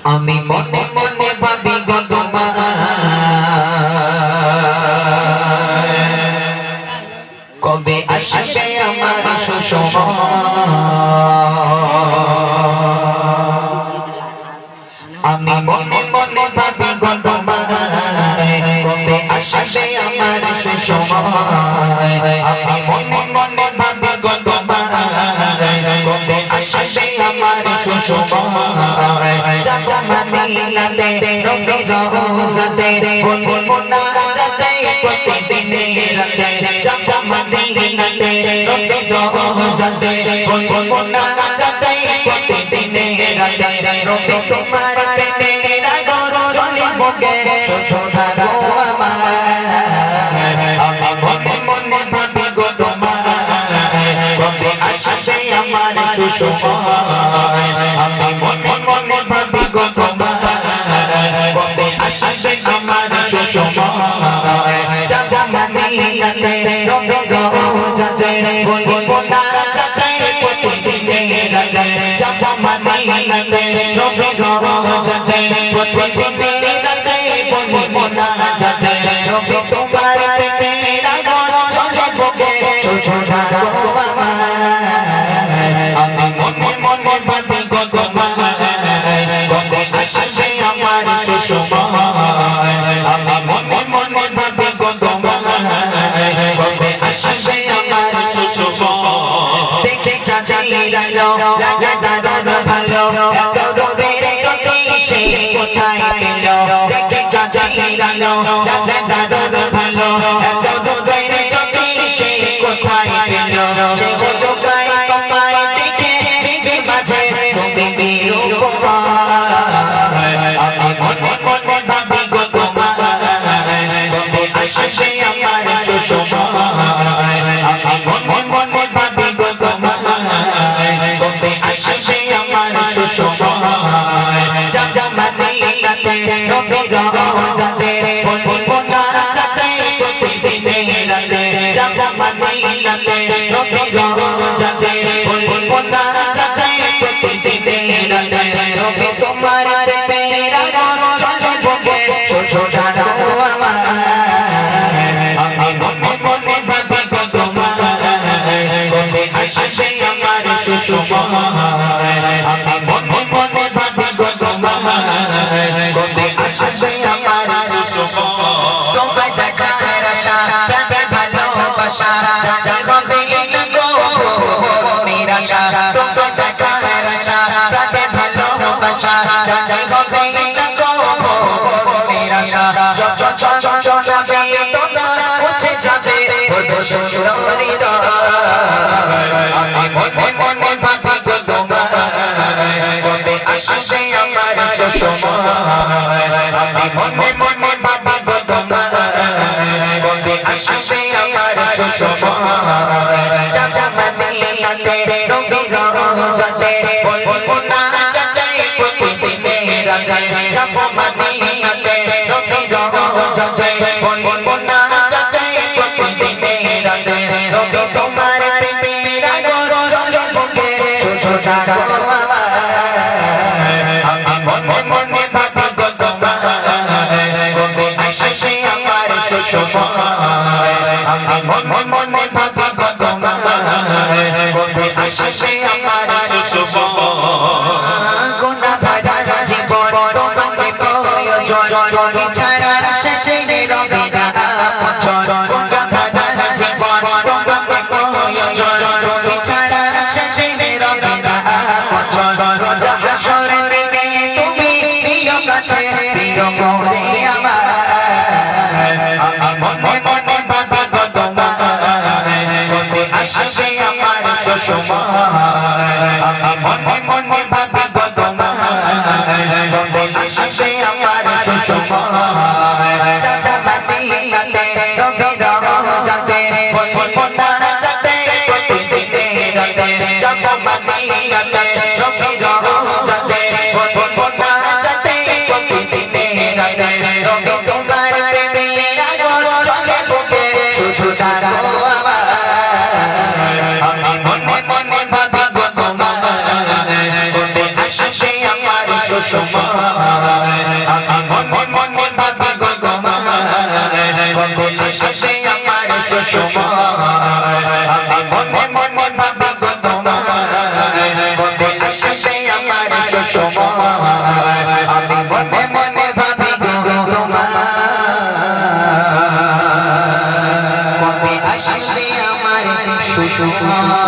আমি মনে মনে ভাবি গো তোমায় কবে আসবে আমার সুসময় আমি মনে মনে ভাবি গো তোমায় কবে আসবে আমার সুসময় আমি মনে মনে ভাবি গো তোমায় কবে আসবে আমার সুসময় চাচা মদিনাতে রবি রোজাতে বলবো না চাচা প্রতিদিন রাতে চাচা মদিনাতে রবি রোজাতে বলবো না চাচা প্রতিদিন রাতে রবি তোমার পেটে লাগো চলে বগে সোনা গো আমার আমি মনে মনে ভাবি গো তোমায় কবে আসবে আমার সুসময় আমি মনে মনে ভাবি গো তোমায় কবে আসবে আমার সুসময় চাচা মদিনাতে রবি রোজাতে বলবো না চাচা প্রতিদিন রাতে চাচা মদিনাতে রবি রোজাতে প্রতিদিন রাতে বলবো না চাচা রবি তোমার পেটে লাগো চলে বগে সোনা গো আমি মনে মনে ভাবি গো তোমায় কবে আসবে আমার সুসময় আমি মনে মনে ভাবি গো তোমায় কবে আসবে আমার সুসময় দেখে চাচাইরালো লাগা দারুণ ভালো এত রবের চোখে সে কোথায় পেল দেখে চাচাইরালো লাগা দারুণ ভালো এত রবের চোখে সে কোথায় পেল সে হলো গায় কমায় দেখে দেখে মাঝে তুমি আমি মনে মনে ভাবি গো তোমায় কবে আসবে আমার সুসময় আমি মনে মনে ভাবি গো তোমায় কবে আসবে আমার সুসময় চাচা মদিনাতে রবি রোজাতে বলবো না চাচা প্রতিদিন রাতে চাচা মদিনাতে রবি রোজাতে বলবো না চাচা প্রতিদিন রাতে রবি তোমার পেটে লাগো চলে বগে সোনা গো আমার আমি মনে মনে ভাবি গো তোমায় কবে আসবে আমার সুসময় আমি মনে মনে ভাবি গো তোমায় কবে আসবে আমার সুসময় তোমায় দেখার আশা প্রাণে ভালোবাসা যাই হবে না গো নিরাশা তোমায় দেখার আশা প্রাণে ভালোবাসা যাই হবে না গো নিরাশা যাবে তোমার মুছে যাবে বড় সুন্দর হৃদয় আমি মনে মনে ভাবি গো তোমায় কবে আসবে আমার সুসময় আমি মনে মনে ভাবি গো তোমায় কবে আসবে আমার সুসময় চাচা মদিনাতে রবি রোজাতে বলবো না চাচা প্রতিদিন রাতে চাচা মদিনাতে রবি রোজাতে বলবো না চাচা প্রতিদিন রাতে রবি তোমার পেটে লাগো চলে বগে সোনা গো আমি মনে মনে ভাবি গো তোমায় কবে আসবে আমার সুসময় আমি মনে মনে ভাবি গো তোমায় কবে আসবে আমার সুসময় গোনা ভরা জীবন তোমাকে প্রয়োজন ছাড়া শেষে রবে না আপন গোনা ভরা জীবন তোমাকে প্রয়োজন ছাড়া শেষে রবে না আপন হাসরের দিনে তুমি প্রিয় কাছে প্রিয় করে আমার আমি মনে মনে ভাবি গো তোমায় কবে আসবে আমার সুসময় আমি মনে মনে ভাবি গো তোমায় কবে আসবে আমার সুসময় চাচা মদিনাতে রবি রোজাতে বলবো না চাচা প্রতিদিন রাতে চাচা মদিনাতে রবি রোজাতে বলবো না চাচা প্রতিদিন রাতে রবি তোমার পেটে লাগো চলে বগে সোনা গো আমার আমি মনে মনে ভাবি গো তোমায় সুষমায় আমি মনে মনে ভাবি গো তোমায় কবে আসবে আমার সুষমায় আমি মনে মনে ভাবি গো তোমায় কবে আসবে আমার সুষমায় আমি মনে মনে ভাবি গো তোমায় কবে আসবে আমার সুষমায়